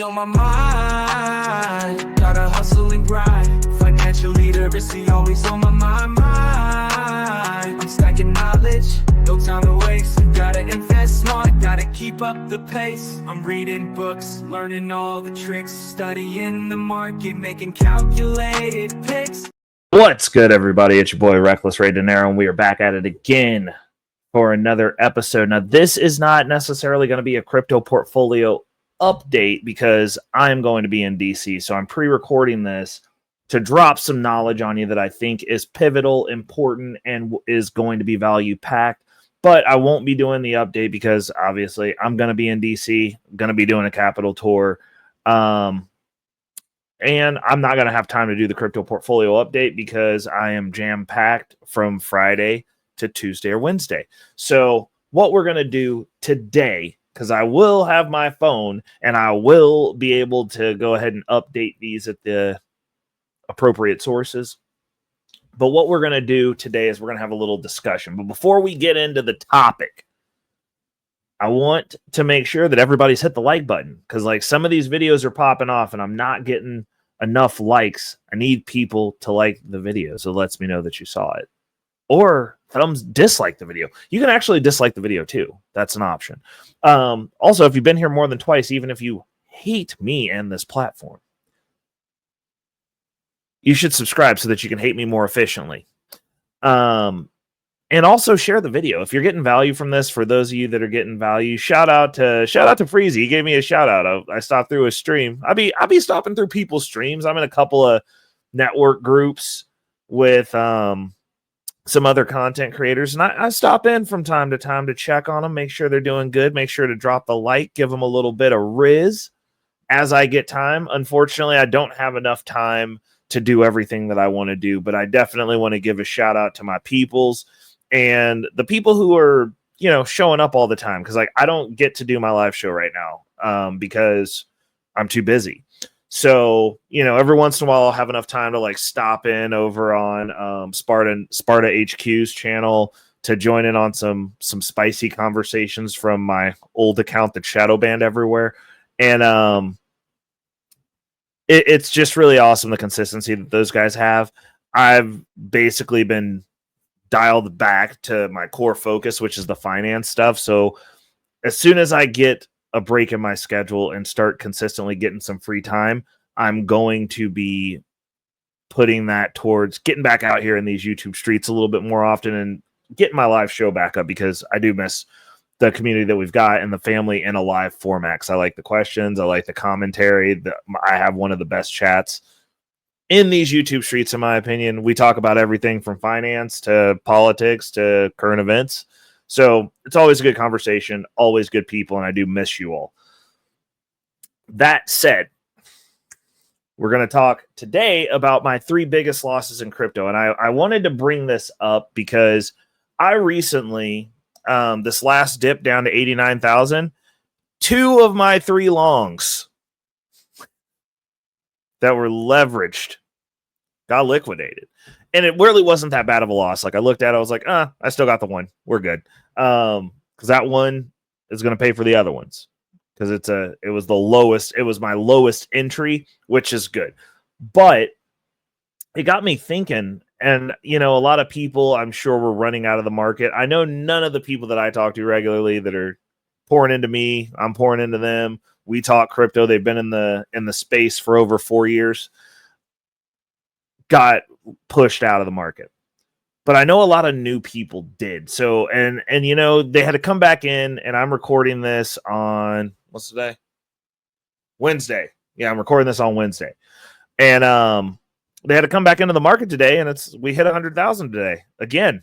On my mind, gotta hustle and grind. Financial literacy always on my mind. I'm stacking knowledge, no time to waste. Gotta invest smart, gotta keep up the pace. I'm reading books, learning all the tricks, studying the market, making calculated picks. What's good, everybody? It's your boy Reckless Ray Dinero, and we are back at it again for another episode. Now, this is not necessarily going to be a crypto portfolio update because I'm going to be in DC, so I'm pre-recording this to drop some knowledge on you that I think is pivotal, important, and is going to be value-packed. But I won't be doing the update because, obviously, I'm going to be in DC, going to be doing a capital tour, and I'm not going to have time to do the crypto portfolio update because I am jam-packed from Friday to Tuesday or Wednesday. So what we're going to do today, because I will have my phone and I will be able to go ahead and update these at the appropriate sources. But what we're going to do today is we're going to have a little discussion. But before we get into the topic, I want to make sure that everybody's hit the like button, because like some of these videos are popping off and I'm not getting enough likes. I need people to like the video, so it lets me know that you saw it. Or dislike the video. You can actually dislike the video too. That's an option. Also, if you've been here more than twice, even if you hate me and this platform, you should subscribe so that you can hate me more efficiently. And also share the video. If you're getting value from this, for those of you that are getting value, shout out to Freezy. He gave me a shout out. I stopped through his stream. I'll be stopping through people's streams. I'm in a couple of network groups with some other content creators, and I stop in from time to time to check on them, make sure they're doing good, make sure to drop the like, give them a little bit of riz as I get time. Unfortunately, I don't have enough time to do everything that I want to do, but I definitely want to give a shout out to my peoples and the people who are, showing up all the time, because like I don't get to do my live show right now because I'm too busy. So, every once in a while I'll have enough time to like stop in over on Sparta HQ's channel to join in on some spicy conversations from my old account that shadow banned everywhere. And it's just really awesome, the consistency that those guys have. I've basically been dialed back to my core focus, which is the finance stuff. So as soon as I get a break in my schedule and start consistently getting some free time, I'm going to be putting that towards getting back out here in these YouTube streets a little bit more often and getting my live show back up, because I do miss the community that we've got and the family in a live format. 'Cause I like the questions. I like the commentary. I have one of the best chats in these YouTube streets, in my opinion. We talk about everything from finance to politics to current events. So it's always a good conversation, always good people, and I do miss you all. That said, we're going to talk today about my 3 biggest losses in crypto. And I wanted to bring this up because I recently, this last dip down to 89,000, 2 of my 3 longs that were leveraged got liquidated. And it really wasn't that bad of a loss. Like I looked at it, I was like, I still got the one. We're good. Because that one is going to pay for the other ones. Because it was the lowest. It was my lowest entry, which is good. But it got me thinking. And, a lot of people, I'm sure, were running out of the market. I know none of the people that I talk to regularly that are pouring into me, I'm pouring into them. We talk crypto. They've been in the space for over 4 years. Got pushed out of the market. But I know a lot of new people did. So, and they had to come back in, and I'm recording this on, what's today? Wednesday. Yeah, I'm recording this on Wednesday. And they had to come back into the market today, and we hit 100,000 today. Again,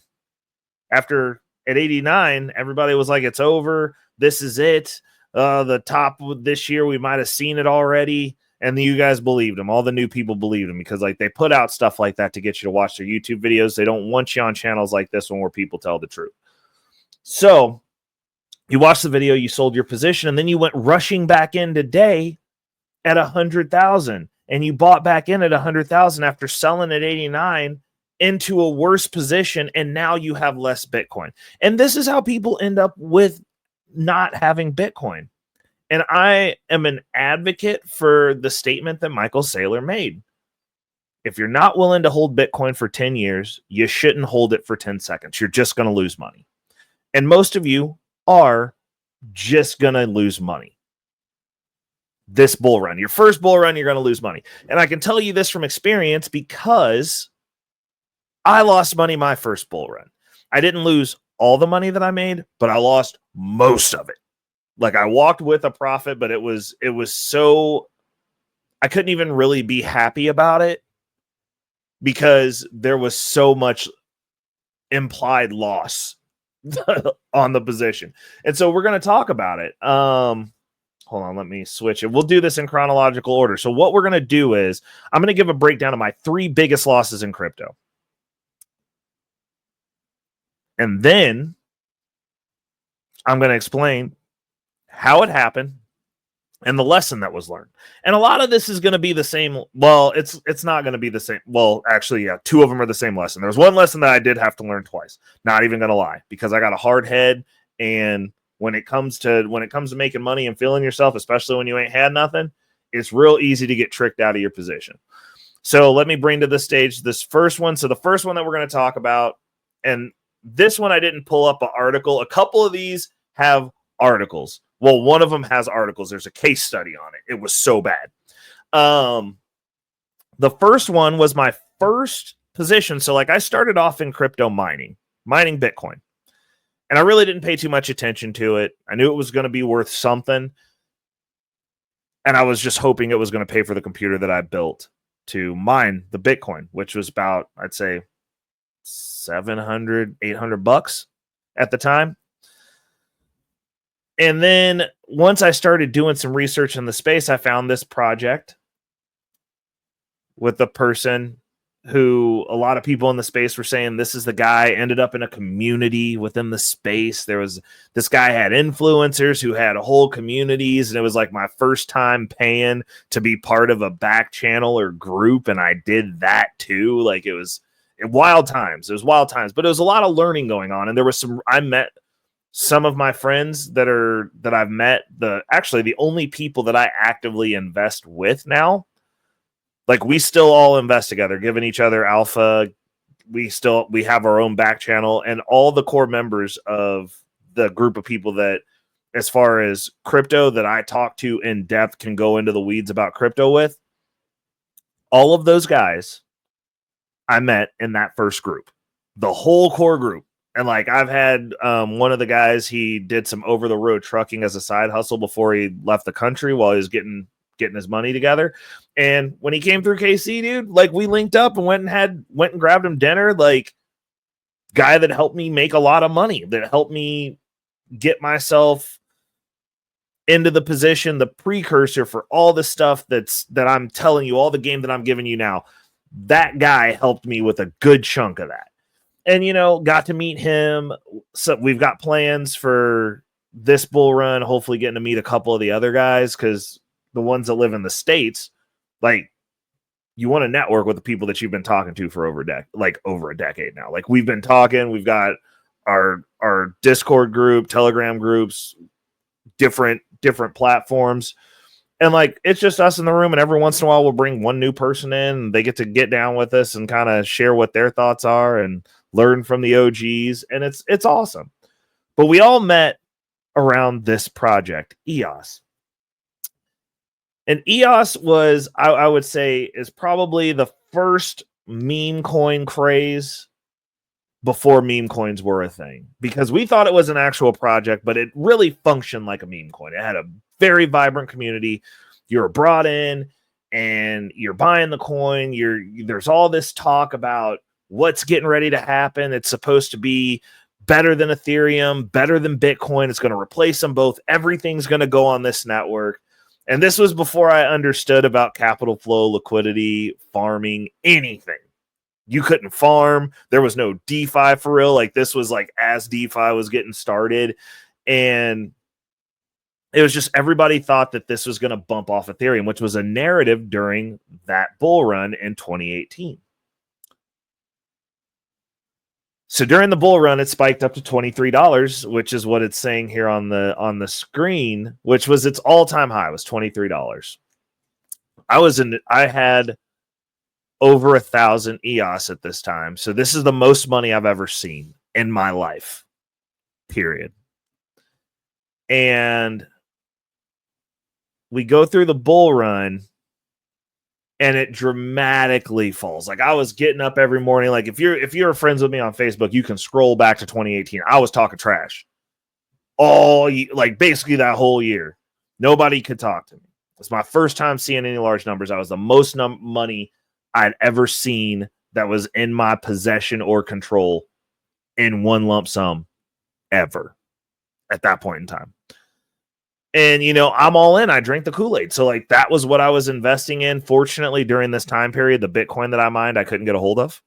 after at 89, everybody was like, it's over. This is it. The top this year, we might have seen it already. And you guys believed them. All the new people believed them because like they put out stuff like that to get you to watch their YouTube videos. They don't want you on channels like this one where people tell the truth. So you watched the video, you sold your position, and then you went rushing back in today at 100,000, and you bought back in at 100,000 after selling at 89 into a worse position, and now you have less Bitcoin. And this is how people end up with not having Bitcoin. And I am an advocate for the statement that Michael Saylor made. If you're not willing to hold Bitcoin for 10 years, you shouldn't hold it for 10 seconds. You're just going to lose money. And most of you are just going to lose money. This bull run, your first bull run, you're going to lose money. And I can tell you this from experience because I lost money my first bull run. I didn't lose all the money that I made, but I lost most of it. Like I walked with a profit, but it was so I couldn't even really be happy about it because there was so much implied loss on the position. And so we're going to talk about it. Hold on, let me switch it. We'll do this in chronological order. So what we're going to do is I'm going to give a breakdown of my 3 biggest losses in crypto. And then I'm going to explain how it happened and the lesson that was learned. And a lot of this is going to be the same. Well, it's not going to be the same. Well, actually, yeah, 2 of them are the same lesson. There's one lesson that I did have to learn twice. Not even going to lie, because I got a hard head. And when it comes to making money and feeling yourself, especially when you ain't had nothing, it's real easy to get tricked out of your position. So let me bring to the stage this first one. So the first one that we're going to talk about, and this one I didn't pull up an article. A couple of these have articles. Well, one of them has articles. There's a case study on it. It was so bad. The first one was my first position. So like I started off in crypto mining Bitcoin. And I really didn't pay too much attention to it. I knew it was going to be worth something. And I was just hoping it was going to pay for the computer that I built to mine the Bitcoin, which was about, I'd say, $700, $800 at the time. And then once I started doing some research in the space, I found this project with a person who a lot of people in the space were saying this is the guy. Ended up in a community within the space. This guy had influencers who had whole communities, and it was like my first time paying to be part of a back channel or group, and I did that too. Like it was wild times. It was wild times, but it was a lot of learning going on, and there was I met some of my friends that I've met, the only people that I actively invest with now. Like we still all invest together, giving each other alpha. We have our own back channel, and all the core members of the group of people that, as far as crypto, that I talk to in depth, can go into the weeds about crypto with. All of those guys I met in that first group, the whole core group. And like I've had one of the guys, he did some over the road trucking as a side hustle before he left the country while he was getting his money together. And when he came through KC, dude, like we linked up and went and grabbed him dinner. Like guy that helped me make a lot of money, that helped me get myself into the position, the precursor for all the stuff that I'm telling you, all the game that I'm giving you now. That guy helped me with a good chunk of that. And, got to meet him. So we've got plans for this bull run, hopefully getting to meet a couple of the other guys, because the ones that live in the States, like you want to network with the people that you've been talking to for over a decade now. Like we've been talking, we've got our Discord group, Telegram groups, different platforms. And like, it's just us in the room, and every once in a while we'll bring one new person in, and they get to get down with us and kind of share what their thoughts are and learn from the OGs. And it's awesome. But we all met around this project, EOS. And EOS was, I would say, is probably the first meme coin craze before meme coins were a thing, because we thought it was an actual project, but it really functioned like a meme coin. It had a very vibrant community. You're brought in and you're buying the coin. There's all this talk about what's getting ready to happen. It's supposed to be better than Ethereum, better than Bitcoin. It's going to replace them both. Everything's going to go on this network. And this was before I understood about capital flow, liquidity, farming, anything. You couldn't farm. There was no DeFi for real. Like this was like as DeFi was getting started. And it was just everybody thought that this was going to bump off Ethereum, which was a narrative during that bull run in 2018. So during the bull run, it spiked up to $23, which is what it's saying here on the screen, which was its all-time high, was $23. I had over 1,000 EOS at this time. So this is the most money I've ever seen in my life, period. And we go through the bull run and it dramatically falls. Like I was getting up every morning. Like if you're friends with me on Facebook, you can scroll back to 2018. I was talking trash like basically that whole year. Nobody could talk to me. It's my first time seeing any large numbers. I was the most money I'd ever seen that was in my possession or control in one lump sum ever at that point in time. And, I'm all in. I drank the Kool-Aid. So, like, that was what I was investing in. Fortunately, during this time period, the Bitcoin that I mined, I couldn't get a hold of.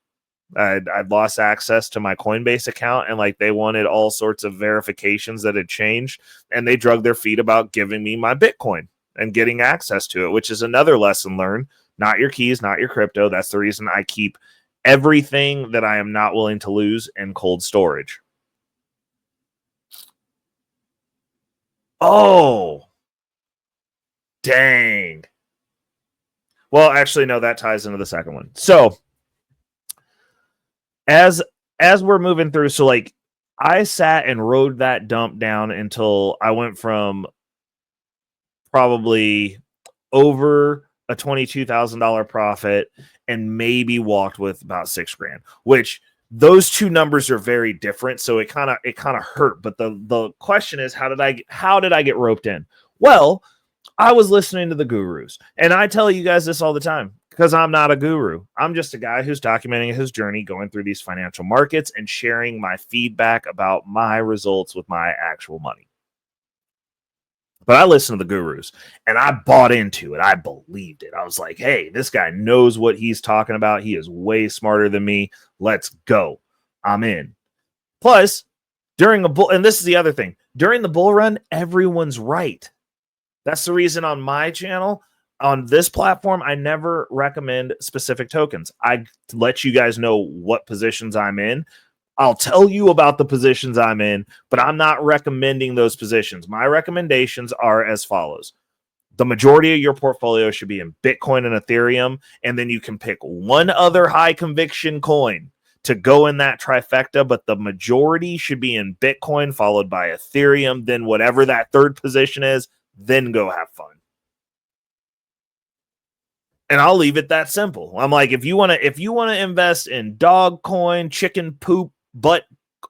I'd lost access to my Coinbase account, and, like, they wanted all sorts of verifications that had changed, and they drug their feet about giving me my Bitcoin and getting access to it, which is another lesson learned. Not your keys, not your crypto. That's the reason I keep everything that I am not willing to lose in cold storage. Oh, dang. Well, actually, no, that ties into the second one. So as we're moving through, so like I sat and rode that dump down until I went from probably over a $22,000 profit and maybe walked with about $6,000, which those two numbers are very different. So it kind of hurt. But the question is, how did I get roped in? Well, I was listening to the gurus, and I tell you guys this all the time because I'm not a guru. I'm just a guy who's documenting his journey going through these financial markets and sharing my feedback about my results with my actual money. But I listened to the gurus and I bought into it. I believed it. I was like, hey, this guy knows what he's talking about. He is way smarter than me. Let's go. I'm in. Plus, during a bull, and this is the other thing, during the bull run, everyone's right. That's the reason on my channel, on this platform, I never recommend specific tokens. I let you guys know what positions I'm in. I'll tell you about the positions I'm in, but I'm not recommending those positions. My recommendations are as follows. The majority of your portfolio should be in Bitcoin and Ethereum, and then you can pick one other high conviction coin to go in that trifecta, but the majority should be in Bitcoin, followed by Ethereum, then whatever that third position is, then go have fun. And I'll leave it that simple. I'm like, if you want to invest in dog coin, chicken poop,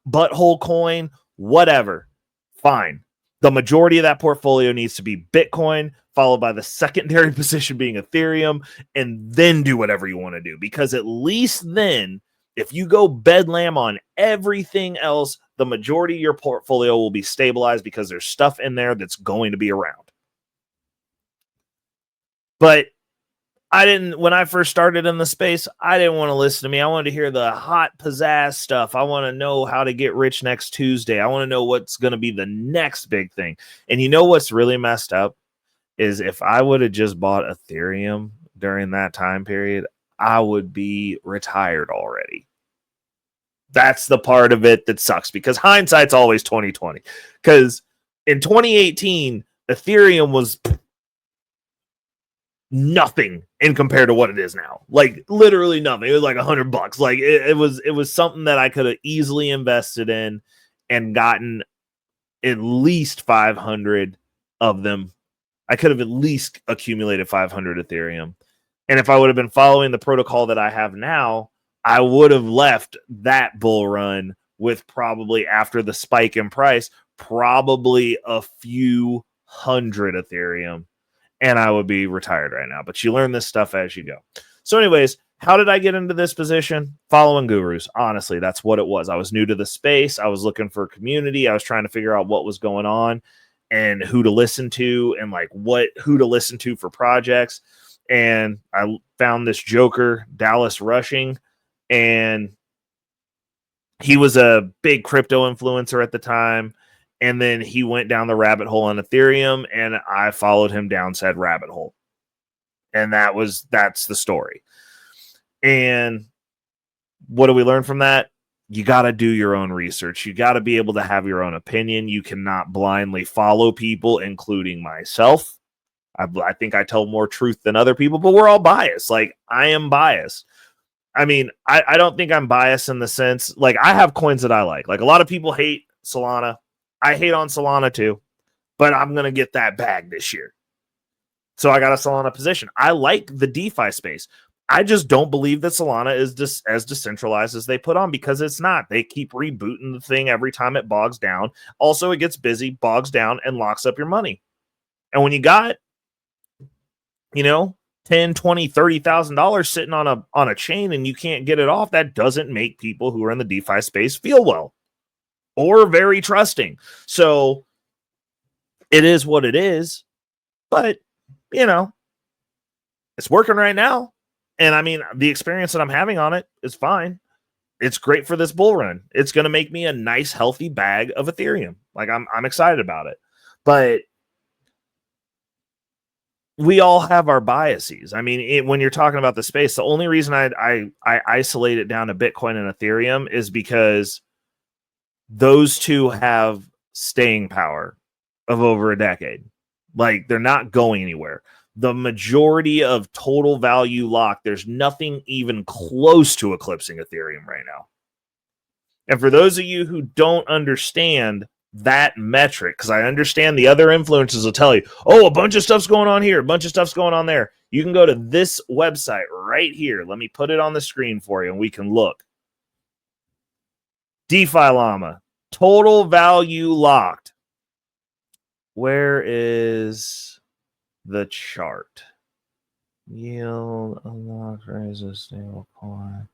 butthole coin, whatever, fine. The majority of that portfolio needs to be Bitcoin, followed by the secondary position being Ethereum, and then do whatever you want to do. Because at least then, if you go bedlam on everything else, the majority of your portfolio will be stabilized because there's stuff in there that's going to be around. But when I first started in the space, I didn't want to listen to me. I wanted to hear the hot pizzazz stuff. I want to know how to get rich next Tuesday. I want to know what's going to be the next big thing. And you know what's really messed up is if I would have just bought Ethereum during that time period, I would be retired already. That's the part of it that sucks because hindsight's always 2020. Because in 2018, Ethereum was nothing in compared to what it is now. Like literally nothing. It was like $100. Like it was something that I could have easily invested in and gotten at least 500 of them. I could have at least accumulated 500 Ethereum. And if I would have been following the protocol that I have now, I would have left that bull run with probably, after the spike in price, probably a few hundred Ethereum, and I would be retired right now. But you learn this stuff as you go. So anyways, how did I get into this position? Following gurus. Honestly, that's what it was. I was new to the space. I was looking for a community. I was trying to figure out what was going on and who to listen to and like who to listen to for projects. And I found this joker, Dallas Rushing, and he was a big crypto influencer at the time. And then he went down the rabbit hole on Ethereum, and I followed him down said rabbit hole. And that's the story. And what do we learn from that? you got to do your own research. You got to be able to have your own opinion. You cannot blindly follow people, including myself. I think I tell more truth than other people, but we're all biased. Like, I am biased. I mean, I don't think I'm biased in the sense, like, I have coins that I like. Like, a lot of people hate Solana. I hate on Solana too, but I'm going to get that bag this year. So I got a Solana position. I like the DeFi space. I just don't believe that Solana is just as decentralized as they put on, because it's not. They keep rebooting the thing every time it bogs down. Also, it gets busy, bogs down, and locks up your money. And when you got, $10, $20, $30,000 sitting on a chain and you can't get it off, that doesn't make people who are in the DeFi space feel well or very trusting. So it is what it is, but it's working right now. And I mean, the experience that I'm having on it is fine. It's great for this bull run. It's going to make me a nice, healthy bag of Ethereum. Like, I'm excited about it, but we all have our biases. I mean, when you're talking about the space, the only reason I isolate it down to Bitcoin and Ethereum is because those two have staying power of over a decade. Like, they're not going anywhere. The majority of total value locked, there's nothing even close to eclipsing Ethereum right now. And for those of you who don't understand that metric, because I understand the other influencers will tell you, oh, a bunch of stuff's going on here, a bunch of stuff's going on there. You can go to this website right here. Let me put it on the screen for you and we can look. DeFi Llama, total value locked. Where is the chart? Yield unlocked, raise a stable coin.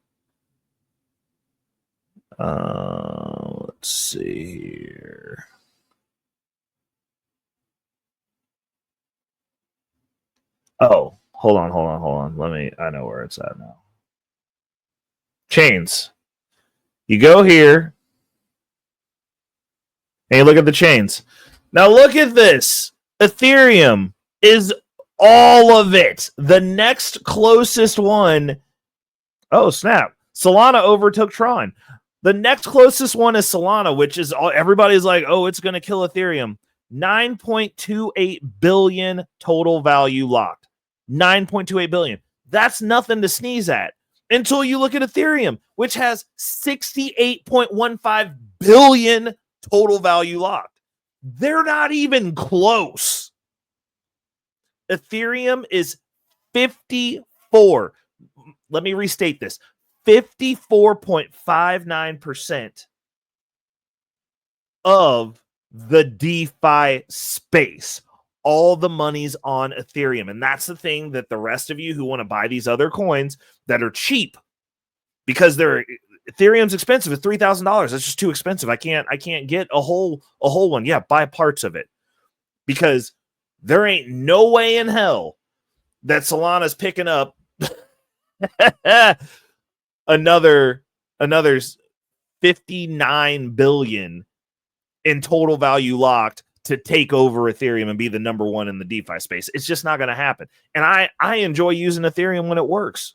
Let's see here. Oh, hold on. I know where it's at now. Chains. You go here and you look at the chains. Now look at this. Ethereum is all of it. The next closest one. Oh, snap. Solana overtook Tron. The next closest one is Solana, which is everybody's like, oh, it's going to kill Ethereum. 9.28 billion total value locked. 9.28 billion. That's nothing to sneeze at until you look at Ethereum, which has 68.15 billion total value locked. They're not even close. Ethereum is 54. Let me restate this. 54.59% of the DeFi space. All the money's on Ethereum. And that's the thing that the rest of you who want to buy these other coins that are cheap, because Ethereum's expensive at $3,000. That's just too expensive. I can't get a whole one. Yeah, buy parts of it. Because there ain't no way in hell that Solana's picking up another 59 billion in total value locked to take over Ethereum and be the number one in the DeFi space. It's just not going to happen. And I enjoy using Ethereum when it works.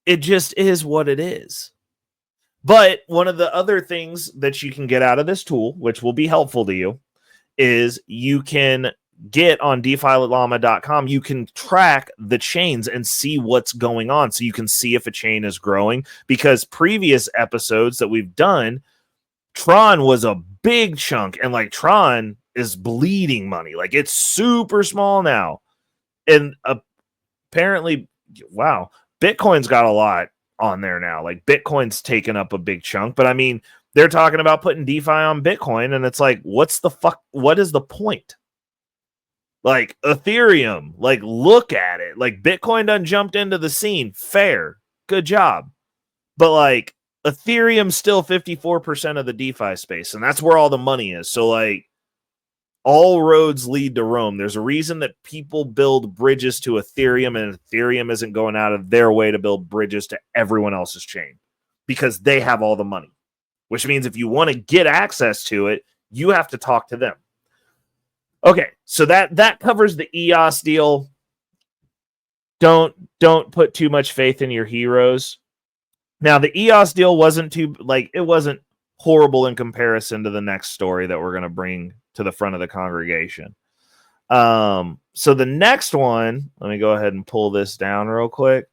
It just is what it is. But one of the other things that you can get out of this tool, which will be helpful to you, is you can get on DeFiLllama.com, you can track the chains and see what's going on. So you can see if a chain is growing, because previous episodes that we've done, Tron was a big chunk, and like Tron is bleeding money. Like, it's super small now. And apparently, wow, Bitcoin's got a lot on there now. Like, Bitcoin's taken up a big chunk, but I mean, they're talking about putting DeFi on Bitcoin, and it's like, what is the point? Like, Ethereum, like, look at it. Like, Bitcoin done jumped into the scene. Fair. Good job. But, like, Ethereum's still 54% of the DeFi space, and that's where all the money is. So, like, all roads lead to Rome. There's a reason that people build bridges to Ethereum, and Ethereum isn't going out of their way to build bridges to everyone else's chain, because they have all the money, which means if you want to get access to it, you have to talk to them. Okay, so that covers the EOS deal. don't put too much faith in your heroes. Now, the EOS deal wasn't it wasn't horrible in comparison to the next story that we're going to bring to the front of the congregation. So the next one, let me go ahead and pull this down real quick.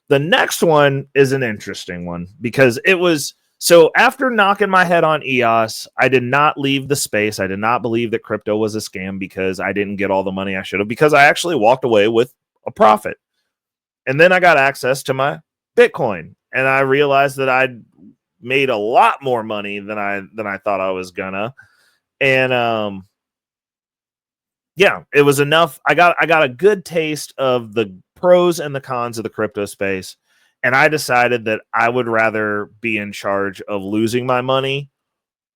The next one is an interesting one because it was, so after knocking my head on EOS, I did not leave the space. I did not believe that crypto was a scam because I didn't get all the money I should have, because I actually walked away with a profit. And then I got access to my Bitcoin, and I realized that I'd made a lot more money than I thought I was gonna. And yeah, it was enough. I got a good taste of the pros and the cons of the crypto space, and I decided that I would rather be in charge of losing my money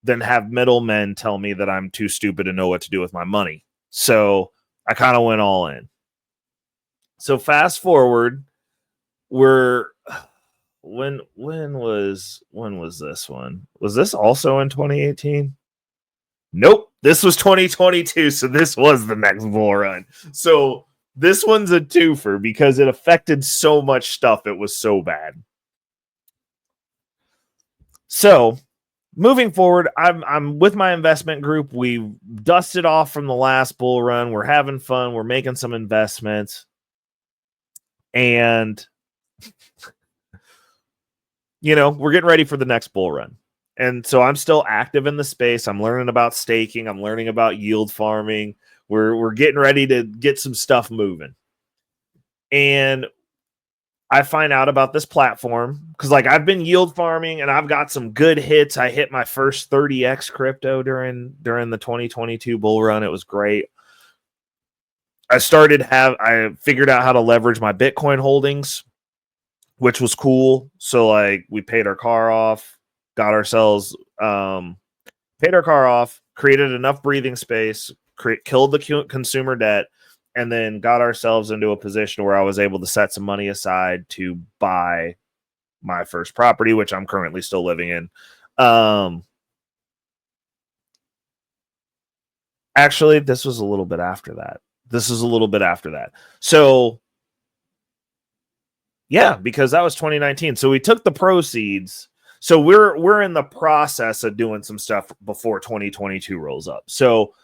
than have middlemen tell me that I'm too stupid to know what to do with my money. So I kind of went all in. So fast forward, when was this one? Was this also in 2018? Nope, this was 2022, so this was the next bull run. So this one's a twofer because it affected so much stuff. It was so bad. So moving forward, I'm with my investment group. We dusted off from the last bull run. We're having fun. We're making some investments. And, we're getting ready for the next bull run. And so I'm still active in the space. I'm learning about staking. I'm learning about yield farming. We're getting ready to get some stuff moving. And I find out about this platform because, I've been yield farming and I've got some good hits. I hit my first 30x crypto during the 2022 bull run. It was great. I figured out how to leverage my Bitcoin holdings, which was cool. So we paid our car off, paid our car off, created enough breathing space, killed the consumer debt, and then got ourselves into a position where I was able to set some money aside to buy my first property, which I'm currently still living in. Actually, this was a little bit after that. So yeah, because that was 2019. So we took the proceeds. So we're in the process of doing some stuff before 2022 rolls up. So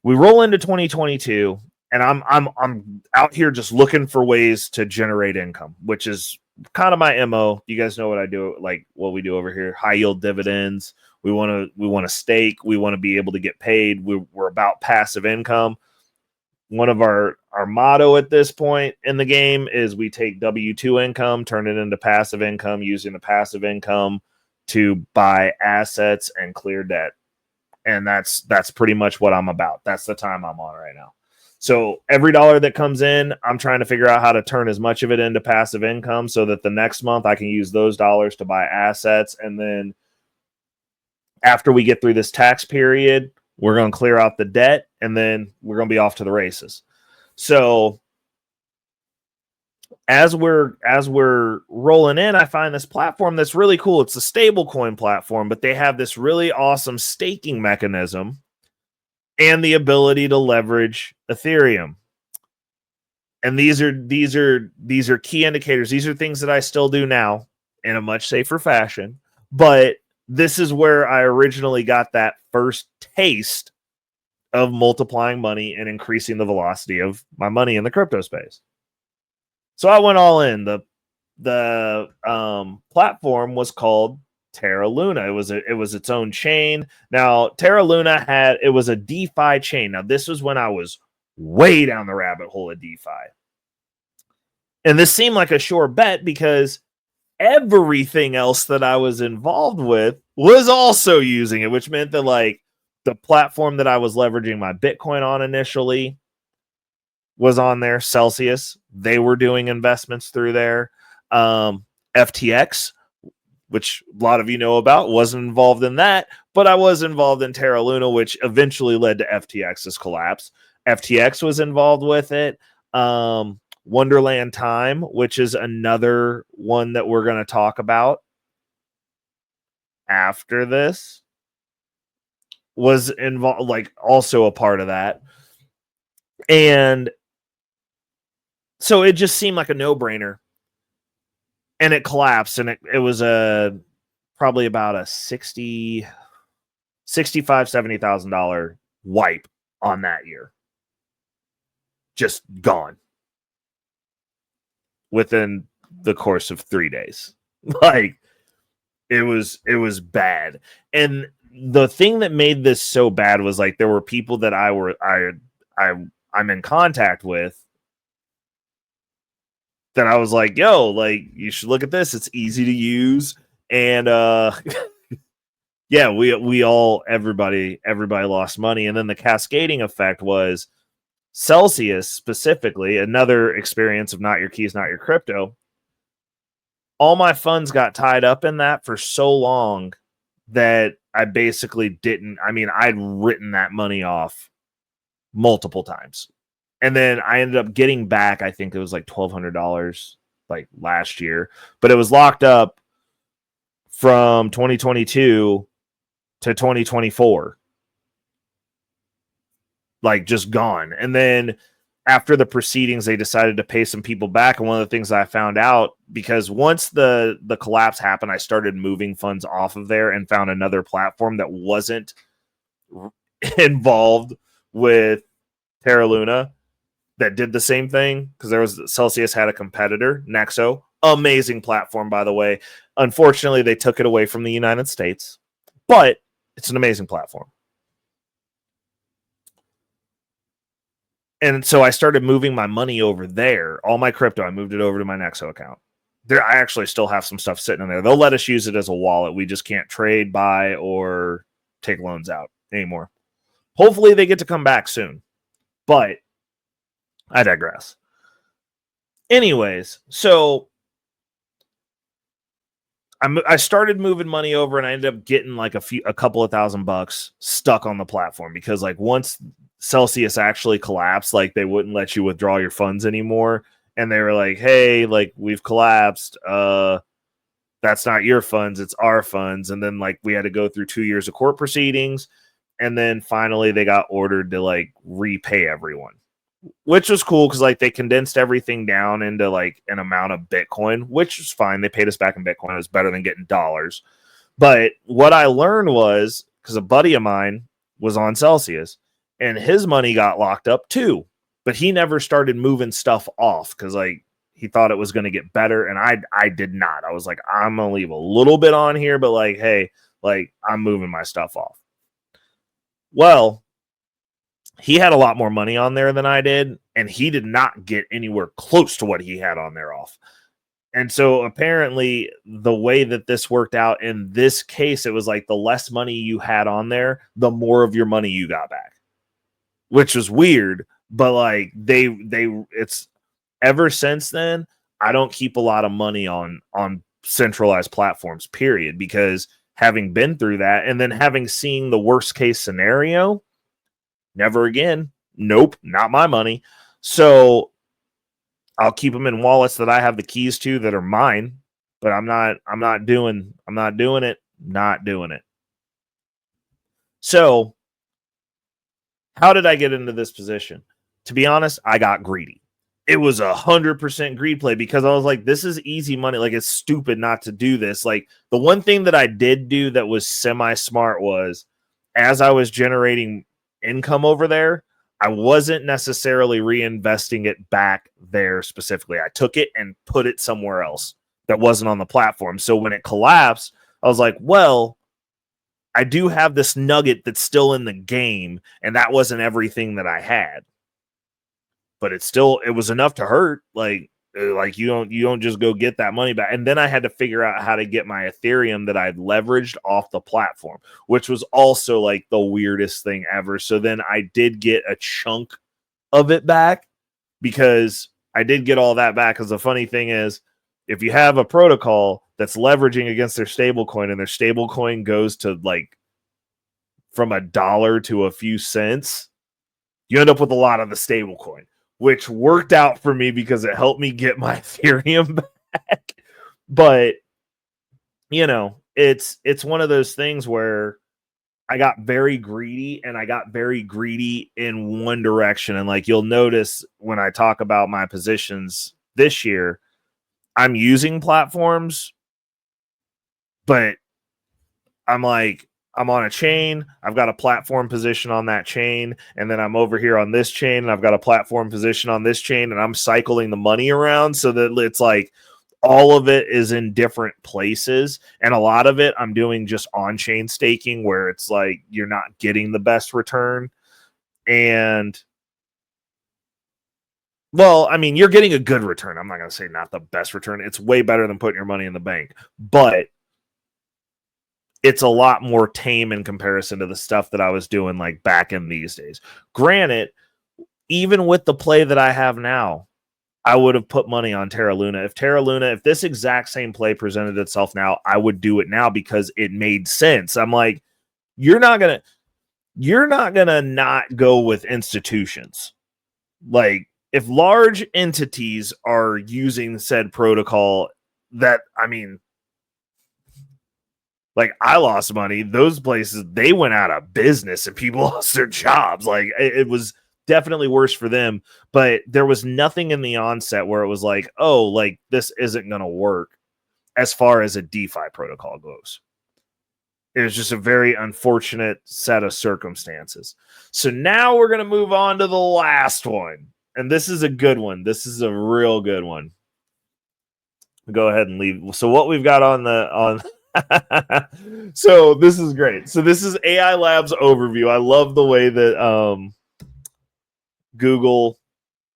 we roll into 2022, and I'm out here just looking for ways to generate income, which is kind of my MO. You guys know what I do, what we do over here: high yield dividends. We want to stake. We want to be able to get paid. We're about passive income. One of our motto at this point in the game is we take W-2 income, turn it into passive income, using the passive income to buy assets and clear debt. And that's pretty much what I'm about. That's the time I'm on right now. So every dollar that comes in, I'm trying to figure out how to turn as much of it into passive income so that the next month I can use those dollars to buy assets. And then after we get through this tax period, we're going to clear out the debt, and then we're going to be off to the races. So as we're rolling in, I find this platform that's really cool. It's a stablecoin platform, but they have this really awesome staking mechanism and the ability to leverage Ethereum. And these are key indicators. These are things that I still do now in a much safer fashion, but this is where I originally got that first taste of multiplying money and increasing the velocity of my money in the crypto space. So I went all in. The platform was called Terra Luna. It was its own chain. Now, Terra Luna was a DeFi chain. Now, this was when I was way down the rabbit hole of DeFi. And this seemed like a sure bet because everything else that I was involved with was also using it, which meant that the platform that I was leveraging my Bitcoin on initially was on there. Celsius, they were doing investments through there. FTX, which a lot of you know about, wasn't involved in that, but I was involved in Terra Luna, which eventually led to FTX's collapse. FTX was involved with it. Wonderland Time, which is another one that we're going to talk about after this, was involved, also a part of that. And So it just seemed like a no-brainer. And it collapsed, and it was probably about a $70,000 wipe on that year. Just gone within the course of 3 days. Like it was bad. And the thing that made this so bad was like there were people that I'm in contact with that I was like, yo, like you should look at this. It's easy to use. And yeah, everybody lost money. And then the cascading effect was Celsius specifically, another experience of not your keys, not your crypto. All my funds got tied up in that for so long that I basically didn't. I mean, I'd written that money off multiple times. And then I ended up getting back, I think it was like $1,200 like last year, but it was locked up from 2022 to 2024. Like just gone. And then after the proceedings, they decided to pay some people back. And one of the things I found out, because once the collapse happened, I started moving funds off of there and found another platform that wasn't involved with Terra Luna that did the same thing, because Celsius had a competitor, Nexo, amazing platform, by the way. Unfortunately, they took it away from the United States, but it's an amazing platform. And so I started moving my money over there, all my crypto. I moved it over to my Nexo account. There, I actually still have some stuff sitting in there. They'll let us use it as a wallet. We just can't trade, buy, or take loans out anymore. Hopefully they get to come back soon, but I digress. Anyways, so I started moving money over, and I ended up getting like a couple of $1,000 stuck on the platform, because like once Celsius actually collapsed, like they wouldn't let you withdraw your funds anymore, and they were like, "Hey, like we've collapsed. That's not your funds, it's our funds." And then like we had to go through 2 years of court proceedings, and then finally they got ordered to like repay everyone, which was cool because like they condensed everything down into like an amount of Bitcoin, which was fine. They paid us back in Bitcoin. It was better than getting dollars. But what I learned was, because a buddy of mine was on Celsius and his money got locked up too, but he never started moving stuff off because like he thought it was going to get better, and I did not. I was like, I'm gonna leave a little bit on here, but like, hey, like I'm moving my stuff off. Well, he had a lot more money on there than I did, and he did not get anywhere close to what he had on there off. And so apparently the way that this worked out in this case, it was like the less money you had on there, the more of your money you got back, which was weird. But like it's ever since then, I don't keep a lot of money on centralized platforms, period, because having been through that and then having seen the worst case scenario, never again. Nope, not my money. So I'll keep them in wallets that I have the keys to that are mine, but I'm not doing it. So how did I get into this position? To be honest, I got greedy. It was 100% greed play, because I was like, this is easy money. Like, it's stupid not to do this. Like, the one thing that I did do that was semi-smart was, as I was generating income over there, I wasn't necessarily reinvesting it back there specifically. I took it and put it somewhere else that wasn't on the platform. So when it collapsed, I was like, well, I do have this nugget that's still in the game, and that wasn't everything that I had. But it was enough to hurt. Like you don't just go get that money back. And then I had to figure out how to get my Ethereum that I'd leveraged off the platform, which was also like the weirdest thing ever. So then I did get a chunk of it back, because I did get all that back. Because the funny thing is, if you have a protocol that's leveraging against their stablecoin, and their stablecoin goes to like from $1 to a few cents, you end up with a lot of the stablecoin, which worked out for me because it helped me get my Ethereum back. But, you know, it's one of those things where I got very greedy, and I got very greedy in one direction. And like you'll notice when I talk about my positions this year, I'm using platforms, but I'm like, I'm on a chain, I've got a platform position on that chain, and then I'm over here on this chain, and I've got a platform position on this chain, and I'm cycling the money around so that it's like all of it is in different places. And a lot of it I'm doing just on-chain staking, where it's like you're not getting the best return. And well, I mean, you're getting a good return. I'm not going to say not the best return. It's way better than putting your money in the bank, but it's a lot more tame in comparison to the stuff that I was doing like back in these days. Granted, even with the play that I have now, I would have put money on Terra Luna. If this exact same play presented itself now, I would do it now because it made sense. I'm like, you're not gonna not go with institutions. Like, if large entities are using said protocol, that, I mean, like, I lost money. Those places, they went out of business and people lost their jobs. Like, it was definitely worse for them, but there was nothing in the onset where it was like, oh, like, this isn't going to work as far as a DeFi protocol goes. It was just a very unfortunate set of circumstances. So now we're going to move on to the last one. And this is a good one. This is a real good one. Go ahead and leave. So what we've got on so this is great. So this is AI Labs overview. I love the way that Google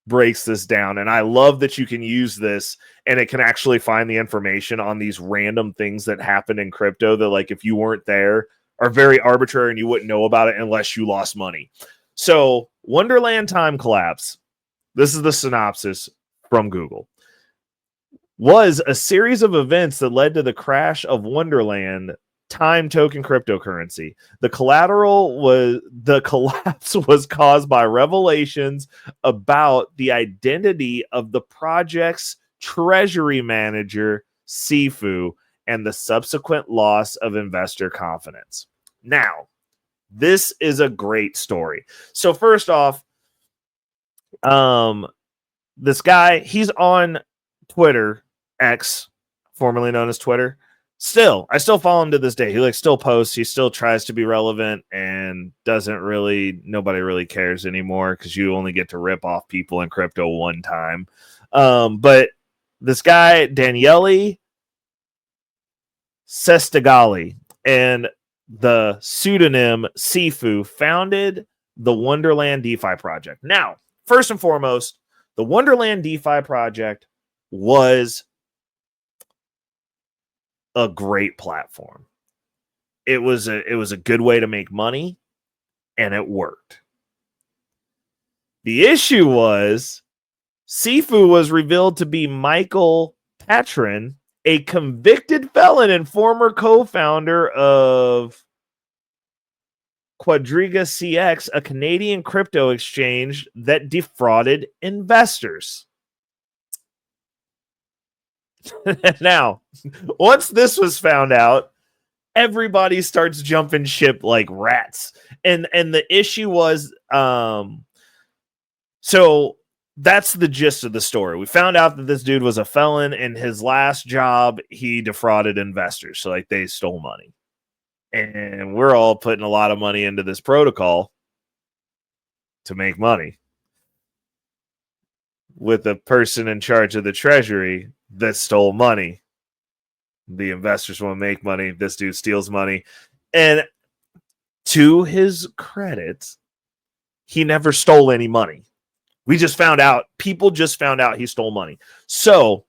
breaks this down, and I love that you can use this and it can actually find the information on these random things that happen in crypto that, like, if you weren't there, are very arbitrary and you wouldn't know about it unless you lost money. So Wonderland time collapse, this is the synopsis from Google, was a series of events that led to the crash of Wonderland time token cryptocurrency. The collapse was caused by revelations about the identity of the project's treasury manager, Sifu, and the subsequent loss of investor confidence. Now, this is a great story. So first off, this guy, he's on Twitter, X, formerly known as Twitter. I still follow him to this day. He like still posts, he still tries to be relevant, and nobody really cares anymore because you only get to rip off people in crypto one time. But this guy, Daniele Sestigali, and the pseudonym Sifu, founded the Wonderland DeFi project. Now, first and foremost, the Wonderland DeFi project was a great platform. It was a good way to make money, and it worked. The issue was Sifu was revealed to be Michael Patron, a convicted felon and former co-founder of Quadriga CX, a Canadian crypto exchange that defrauded investors. Now, once this was found out, everybody starts jumping ship like rats. And the issue was, so that's the gist of the story. We found out that this dude was a felon. In his last job, he defrauded investors. So like they stole money. And we're all putting a lot of money into this protocol to make money, with the person in charge of the treasury that stole money. The investors want to make money. This dude steals money. And to his credit, he never stole any money. We just found out. People just found out he stole money. So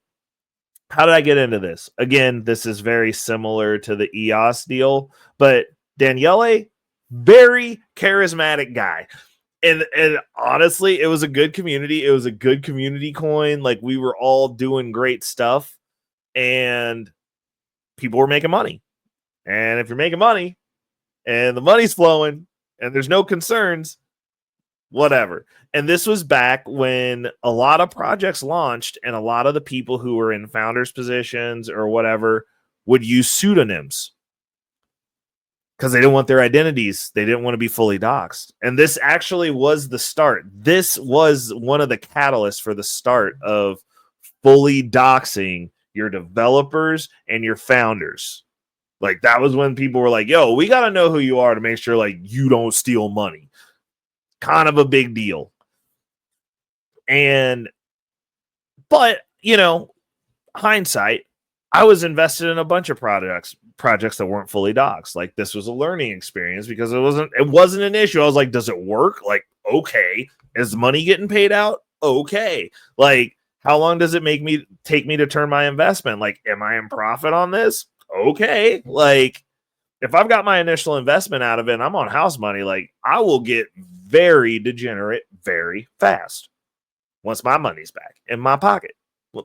how did I get into this? Again, this is very similar to the EOS deal, but Daniele, very charismatic guy. And honestly, it was a good community. It was a good community coin. Like, we were all doing great stuff, and people were making money. And if you're making money and the money's flowing and there's no concerns, whatever. And this was back when a lot of projects launched, and a lot of the people who were in founders positions or whatever would use pseudonyms. because they didn't want their identities. They didn't want to be fully doxxed. And this actually was the start. This was one of the catalysts for the start of fully doxing your developers and your founders. Like, that was when people were like, yo, we got to know who you are to make sure, like, you don't steal money. Kind of a big deal. But, you know, hindsight, I was invested in a bunch of projects that weren't fully doxed. Like, this was a learning experience because it wasn't an issue. I was like, does it work? Like, okay. Is money getting paid out? Okay. Like, how long does it take me to turn my investment? Like, am I in profit on this? Okay. Like, if I've got my initial investment out of it and I'm on house money, like, I will get very degenerate very fast once my money's back in my pocket.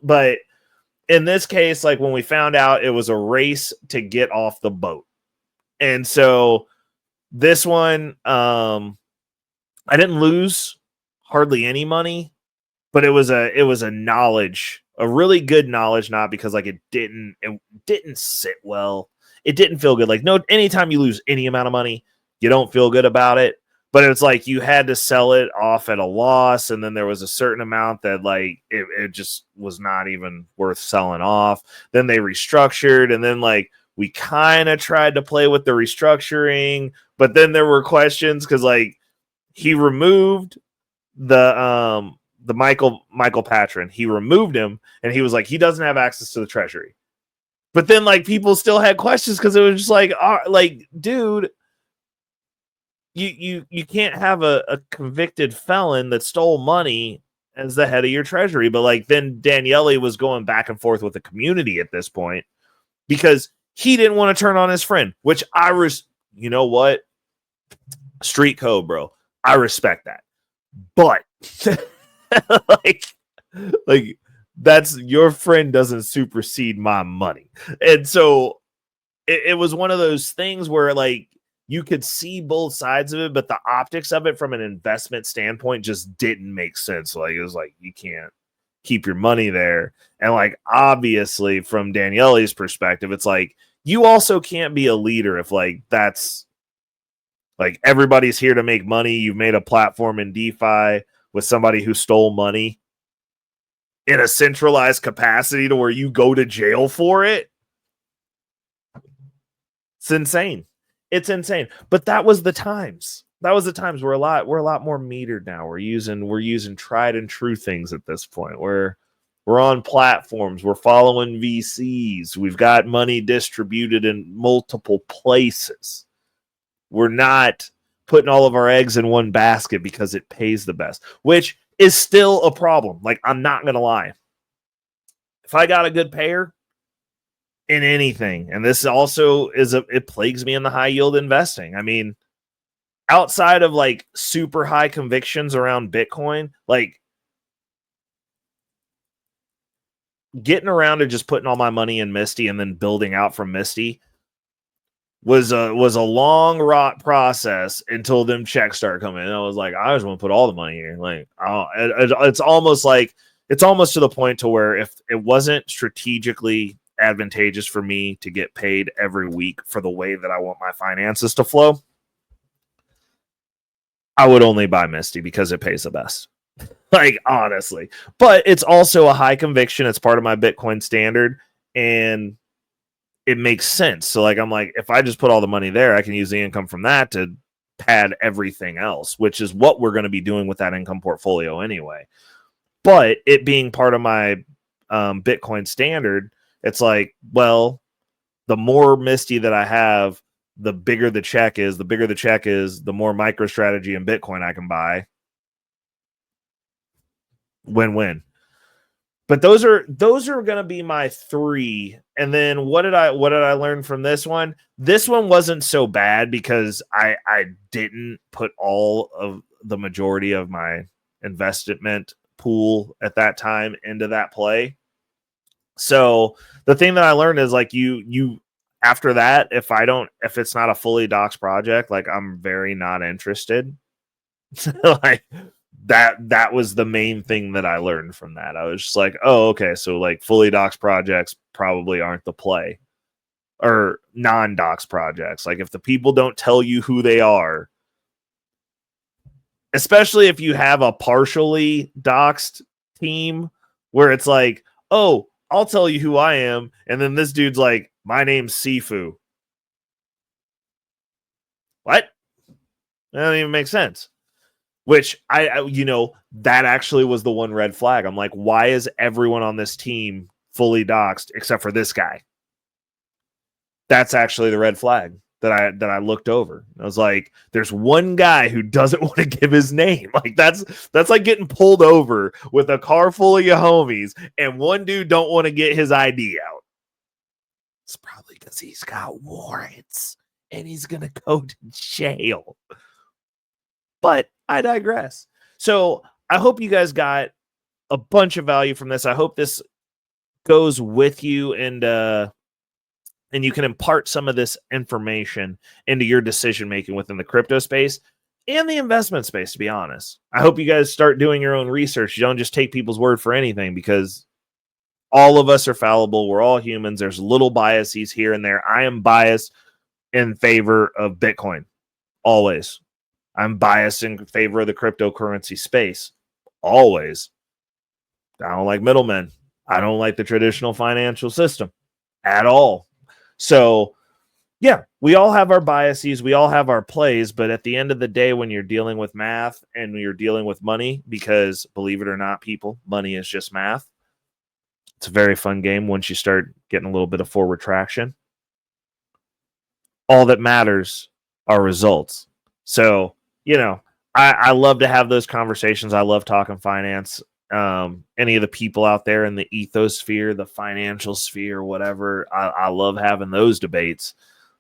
But in this case, like, when we found out, it was a race to get off the boat. And so this one, I didn't lose hardly any money, but it was a knowledge, a really good knowledge, not because like it didn't sit well. It didn't feel good. Like, no, anytime you lose any amount of money, you don't feel good about it. But it's like you had to sell it off at a loss, and then there was a certain amount that like it just was not even worth selling off. Then they restructured, and then like we kind of tried to play with the restructuring, but then there were questions because like he removed the Michael Patron. He removed him, and he was like, he doesn't have access to the treasury. But then like people still had questions because it was just like, dude, you can't have a convicted felon that stole money as the head of your treasury. But like then Daniele was going back and forth with the community at this point because he didn't want to turn on his friend, which you know what? Street code, bro. I respect that. But like that's your friend doesn't supersede my money. And so it was one of those things where like you could see both sides of it, but the optics of it from an investment standpoint just didn't make sense. Like, it was like, you can't keep your money there. And like, obviously from Daniele's perspective, it's like, you also can't be a leader if like, that's like, everybody's here to make money. You've made a platform in DeFi with somebody who stole money in a centralized capacity to where you go to jail for it. It's insane. It's insane. But that was the times. We're a lot more metered now. We're using tried and true things at this point. We're on platforms. We're following VCs. We've got money distributed in multiple places. We're not putting all of our eggs in one basket because it pays the best, which is still a problem. Like, I'm not going to lie. If I got a good payer in anything, and this also it plagues me in the high yield investing. I mean, outside of like super high convictions around Bitcoin, like getting around to just putting all my money in Misty and then building out from Misty was a long rot process until them checks start coming in. I was like, I just want to put all the money here. Like, it's almost to the point to where if it wasn't strategically advantageous for me to get paid every week for the way that I want my finances to flow, I would only buy Misty because it pays the best. Like, honestly. But it's also a high conviction. It's part of my Bitcoin standard, and it makes sense. So like, I'm like, if I just put all the money there, I can use the income from that to pad everything else, which is what we're going to be doing with that income portfolio anyway. But it being part of my Bitcoin standard, it's like, well, the more Misty that I have, the bigger the check is. The bigger the check is, the more MicroStrategy and Bitcoin I can buy. Win-win. But those are going to be my three. And then what did I learn from this one? This one wasn't so bad because I didn't put all of the majority of my investment pool at that time into that play. So the thing that I learned is like you after that, if it's not a fully doxed project, like I'm very not interested. Like that was the main thing that I learned from that. I was just like, oh, okay, so like fully doxed projects probably aren't the play. or non-docs projects. Like if the people don't tell you who they are, especially if you have a partially doxed team where it's like, oh, I'll tell you who I am. And then this dude's like, my name's Sifu. What? That doesn't even make sense. Which I that actually was the one red flag. I'm like, why is everyone on this team fully doxed except for this guy? That's actually the red flag that I looked over. I was like, there's one guy who doesn't want to give his name. Like that's like getting pulled over with a car full of your homies and one dude don't want to get his ID out. It's probably because he's got warrants and he's going to go to jail. But I digress. So I hope you guys got a bunch of value from this. I hope this goes with you and you can impart some of this information into your decision making within the crypto space and the investment space, to be honest. I hope you guys start doing your own research. You don't just take people's word for anything, because all of us are fallible. We're all humans. There's little biases here and there. I am biased in favor of Bitcoin. Always. I'm biased in favor of the cryptocurrency space. Always. I don't like middlemen. I don't like the traditional financial system at all. So, yeah, we all have our biases. We all have our plays. But at the end of the day, when you're dealing with math and you're dealing with money, because believe it or not, people, money is just math. It's a very fun game once you start getting a little bit of forward traction. All that matters are results. So, I love to have those conversations. I love talking finance. Any of the people out there in the ethosphere, the financial sphere, whatever, I love having those debates.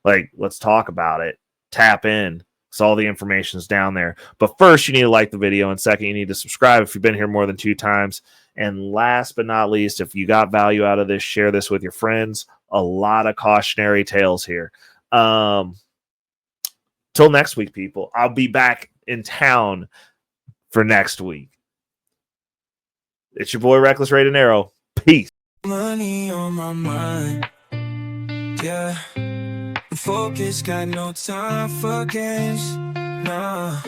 Like, let's talk about it. Tap in. So all the information's down there. But first, you need to like the video. And second, you need to subscribe if you've been here more than 2 times. And last but not least, if you got value out of this, share this with your friends. A lot of cautionary tales here. Till next week, people. I'll be back in town for next week. It's your boy, Reckless Ray Dinero. Peace. Money on my mind. Yeah. Focus, got no time for games. Nah.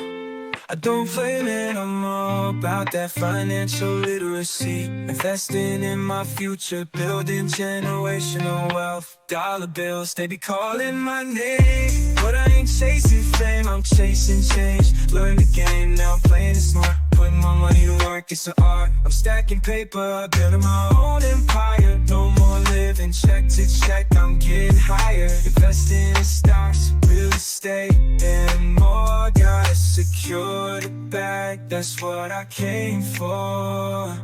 I don't play, man, I'm all about that financial literacy. Investing in my future, building generational wealth. Dollar bills, they be calling my name. But I ain't chasing fame, I'm chasing change. Learn the game, now I'm playing it smart. Putting my money to work, it's an art. I'm stacking paper, building my own empire. No more living check to check, I'm getting higher. Investing in stocks, real estate, and more. Gotta secure the bag, that's what I came for.